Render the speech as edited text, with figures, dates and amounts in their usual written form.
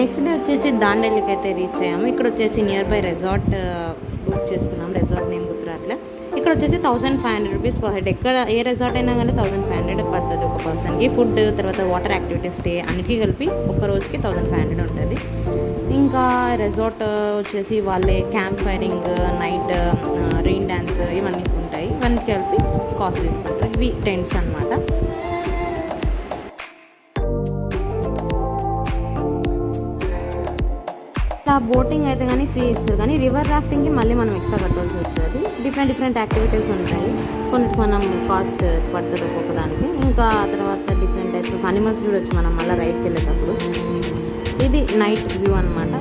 Next day వచ్చేసి దాండేలికి అయితే reach అయ్యాము. ఇక్కడ వచ్చేసి నియర్ బై రిసార్ట్ బుక్ చేసుకున్నాం. రిసార్ట్ నేమ్ గుర్తురాట్లే. ఇక్కడ వచ్చేసి 1500 రూపీస్ పర్ హెడ్. ఎక్కడ ఏ రిసార్ట్ అయినా కానీ 1500 పడుతుంది ఒక పర్సన్కి. ఫుడ్ తర్వాత వాటర్ యాక్టివిటీస్ స్టే అన్నిటికీ కలిపి ఒక రోజుకి 1500 ఉంటుంది. ఇంకా రిసార్ట్ వచ్చేసి వాళ్ళే camp firing, night rain dance ఇవన్నీ ఉంటాయి. ఇవన్నీ కలిపి కాస్ట్ తీసుకుంటారు. ఇవి టెంట్స్ అనమాట. బోటింగ్ అయితే కానీ ఫ్రీ ఇస్తారు, కానీ రివర్ రాఫ్టింగ్కి మళ్ళీ మనం ఎక్స్ట్రా కట్టాల్సి వస్తుంది. డిఫరెంట్ యాక్టివిటీస్ ఉంటాయి. కొన్నిటి మనం కాస్ట్ పడుతుంది ఒక్కొక్క దానికి. ఇంకా తర్వాత డిఫరెంట్ టైప్స్ ఆఫ్ అనిమల్స్ చూడొచ్చు మనం మళ్ళీ రైడ్కి వెళ్ళేటప్పుడు. ఇది నైట్ వ్యూ అనమాట.